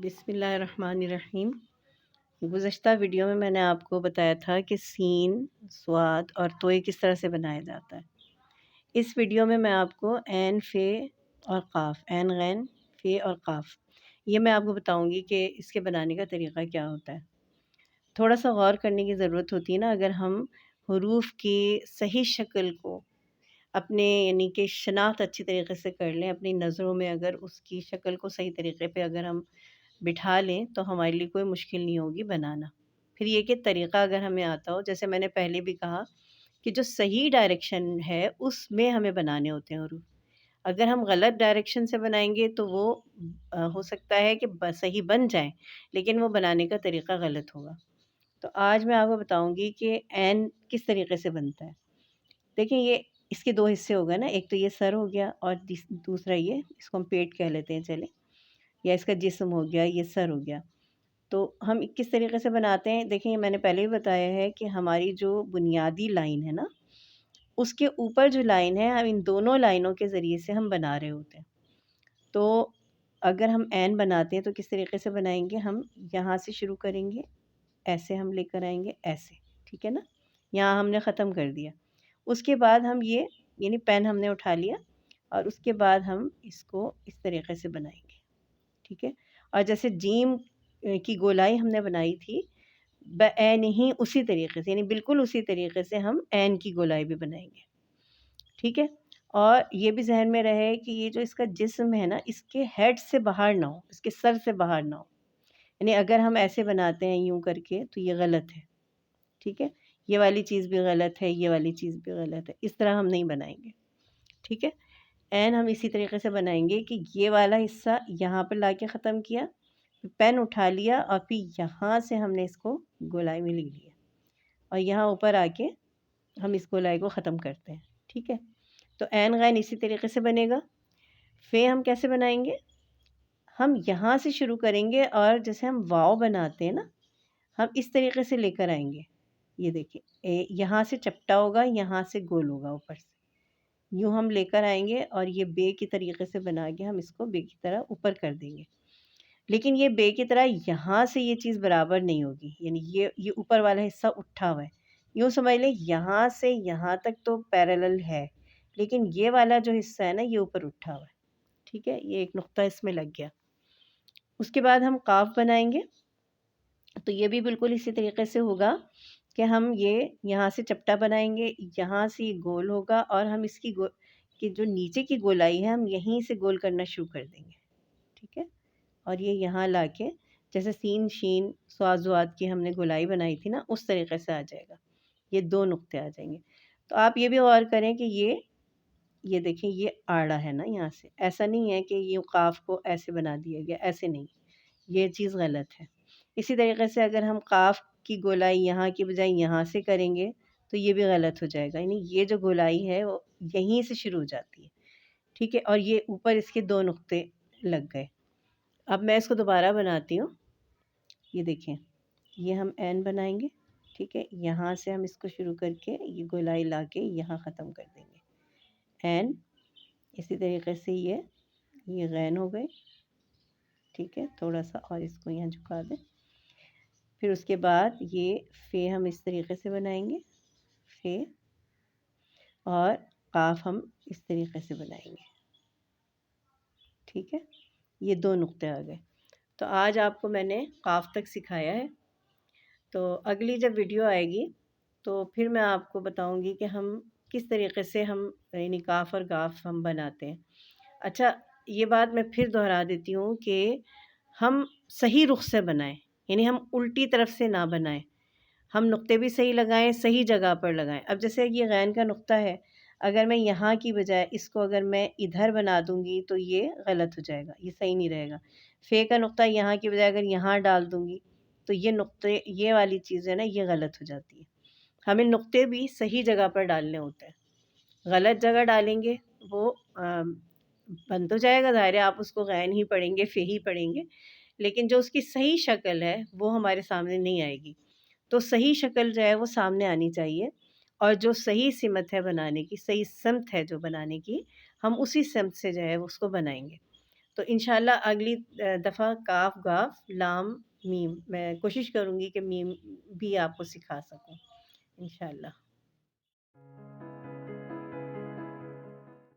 بسم اللہ الرحمن الرحیم۔ گزشتہ ویڈیو میں نے آپ کو بتایا تھا کہ سین، صاد اور توئی کس طرح سے بنایا جاتا ہے۔ اس ویڈیو میں آپ کو عین، فے اور قاف، عین غین فے اور قاف، یہ میں آپ کو بتاؤں گی کہ اس کے بنانے کا طریقہ کیا ہوتا ہے۔ تھوڑا سا غور کرنے کی ضرورت ہوتی ہے نا، اگر ہم حروف کی صحیح شکل کو اپنے یعنی کہ شناخت اچھی طریقے سے کر لیں، اپنی نظروں میں اگر اس کی شکل کو صحیح طریقے پہ اگر ہم بٹھا لیں تو ہمارے لیے کوئی مشکل نہیں ہوگی بنانا۔ پھر یہ کہ طریقہ اگر ہمیں آتا ہو، جیسے میں نے پہلے بھی کہا کہ جو صحیح ڈائریکشن ہے اس میں ہمیں بنانے ہوتے ہیں حروف۔ اگر ہم غلط ڈائریکشن سے بنائیں گے تو وہ ہو سکتا ہے کہ صحیح بن جائیں، لیکن وہ بنانے کا طریقہ غلط ہوگا۔ تو آج میں آپ کو بتاؤں گی کہ عین کس طریقے سے بنتا ہے۔ دیکھیں، یہ اس کے دو حصے ہو گئے نا، ایک تو یہ سر ہو گیا اور دوسرا یہ، اس کو ہم پیٹ کہہ لیتے ہیں چلیں، یا اس کا جسم ہو گیا، یہ سر ہو گیا۔ تو ہم کس طریقے سے بناتے ہیں، دیکھیں میں نے پہلے بھی بتایا ہے کہ ہماری جو بنیادی لائن ہے نا، اس کے اوپر جو لائن ہے، ہم ان دونوں لائنوں کے ذریعے سے ہم بنا رہے ہوتے ہیں۔ تو اگر ہم عین بناتے ہیں تو کس طریقے سے بنائیں گے، ہم یہاں سے شروع کریں گے، ایسے ہم لے کر آئیں گے، ایسے، ٹھیک ہے نا، یہاں ہم نے ختم کر دیا۔ اس کے بعد ہم یہ یعنی پین ہم نے اٹھا لیا اور اس کے بعد ہم اس کو اس طریقے سے بنائیں گے، ٹھیک ہے۔ اور جیسے جیم کی گولائی ہم نے بنائی تھی، بعین ہی اسی طریقے سے، یعنی بالکل اسی طریقے سے ہم عین کی گولائی بھی بنائیں گے، ٹھیک ہے۔ اور یہ بھی ذہن میں رہے کہ یہ جو اس کا جسم ہے نا، اس کے ہیڈ سے باہر نہ ہو، اس کے سر سے باہر نہ ہو، یعنی اگر ہم ایسے بناتے ہیں یوں کر کے تو یہ غلط ہے، ٹھیک ہے۔ یہ والی چیز بھی غلط ہے، یہ والی چیز بھی غلط ہے، اس طرح ہم نہیں بنائیں گے، ٹھیک ہے۔ عین ہم اسی طریقے سے بنائیں گے کہ یہ والا حصہ یہاں پر لا کے ختم کیا، پین اٹھا لیا اور پھر یہاں سے ہم نے اس کو گولائی میں لے لیا اور یہاں اوپر آ کے ہم اس گولائی کو ختم کرتے ہیں، ٹھیک ہے۔ تو عین غین اسی طریقے سے بنے گا۔ فے ہم کیسے بنائیں گے، ہم یہاں سے شروع کریں گے اور جیسے ہم واو بناتے ہیں نا، ہم اس طریقے سے لے کر آئیں گے۔ یہ دیکھیں، یہاں سے چپٹا ہوگا، یہاں سے گول ہوگا، اوپر سے یوں ہم لے کر آئیں گے اور یہ بے کی طریقے سے بنا کے ہم اس کو بے کی طرح اوپر کر دیں گے۔ لیکن یہ بے کی طرح یہاں سے یہ چیز برابر نہیں ہوگی، یعنی یہ اوپر والا حصہ اٹھا ہوا ہے، یوں سمجھ لیں یہاں سے یہاں تک تو پیرالل ہے، لیکن یہ والا جو حصہ ہے نا، یہ اوپر اٹھا ہوا ہے، ٹھیک ہے۔ یہ ایک نقطہ اس میں لگ گیا۔ اس کے بعد ہم قاف بنائیں گے، تو یہ بھی بالکل اسی طریقے سے ہوگا کہ ہم یہ یہاں سے چپٹا بنائیں گے، یہاں سے یہ گول ہوگا اور ہم اس کی جو نیچے کی گولائی ہے، ہم یہیں سے گول کرنا شروع کر دیں گے، ٹھیک ہے۔ اور یہ یہاں لا کے جیسے سین، شین، صاد، ضاد کی ہم نے گولائی بنائی تھی نا، اس طریقے سے آ جائے گا، یہ دو نقطے آ جائیں گے۔ تو آپ یہ بھی غور کریں کہ یہ دیکھیں، یہ آڑا ہے نا، یہاں سے ایسا نہیں ہے کہ یہ قاف کو ایسے بنا دیا گیا، ایسے نہیں، یہ چیز غلط ہے۔ اسی طریقے سے اگر ہم قاف کی گولائی یہاں کی بجائے یہاں سے کریں گے تو یہ بھی غلط ہو جائے گا، یعنی یہ جو گولائی ہے وہ یہیں سے شروع ہو جاتی ہے، ٹھیک ہے۔ اور یہ اوپر اس کے دو نقطے لگ گئے۔ اب میں اس کو دوبارہ بناتی ہوں، یہ دیکھیں، یہ ہم عین بنائیں گے، ٹھیک ہے، یہاں سے ہم اس کو شروع کر کے یہ گولائی لا کے یہاں ختم کر دیں گے، عین۔ اسی طریقے سے یہ غین ہو گئے، ٹھیک ہے، تھوڑا سا اور اس کو یہاں جھکا دیں۔ پھر اس کے بعد یہ فے ہم اس طریقے سے بنائیں گے، فے، اور قاف ہم اس طریقے سے بنائیں گے، ٹھیک ہے۔ یہ دو نقطے آ گئے۔ تو آج آپ کو میں نے قاف تک سکھایا ہے، تو اگلی جب ویڈیو آئے گی تو پھر میں آپ کو بتاؤں گی کہ ہم کس طریقے سے ہم یعنی قاف اور قاف ہم بناتے ہیں۔ اچھا، یہ بات میں پھر دہرا دیتی ہوں کہ ہم صحیح رخ سے بنائیں، یعنی ہم الٹی طرف سے نہ بنائیں، ہم نقطے بھی صحیح لگائیں، صحیح جگہ پر لگائیں۔ اب جیسے یہ غین کا نقطہ ہے، اگر میں یہاں کی بجائے اس کو اگر میں ادھر بنا دوں گی تو یہ غلط ہو جائے گا، یہ صحیح نہیں رہے گا۔ فے کا نقطہ یہاں کی بجائے اگر یہاں ڈال دوں گی تو یہ نقطے، یہ والی چیز ہے نا، یہ غلط ہو جاتی ہے۔ ہمیں نقطے بھی صحیح جگہ پر ڈالنے ہوتے ہیں، غلط جگہ ڈالیں گے وہ بن تو جائے گا، ظاہر ہے آپ اس کو غین ہی پڑھیں گے، فے ہی پڑھیں گے، لیکن جو اس کی صحیح شکل ہے وہ ہمارے سامنے نہیں آئے گی۔ تو صحیح شکل جو ہے وہ سامنے آنی چاہیے، اور جو صحیح سمت ہے بنانے کی، صحیح سمت ہے جو بنانے کی، ہم اسی سمت سے جو ہے اس کو بنائیں گے۔ تو انشاءاللہ اگلی دفعہ کاف گاف لام میم میں کوشش کروں گی کہ میم بھی آپ کو سکھا سکوں انشاءاللہ۔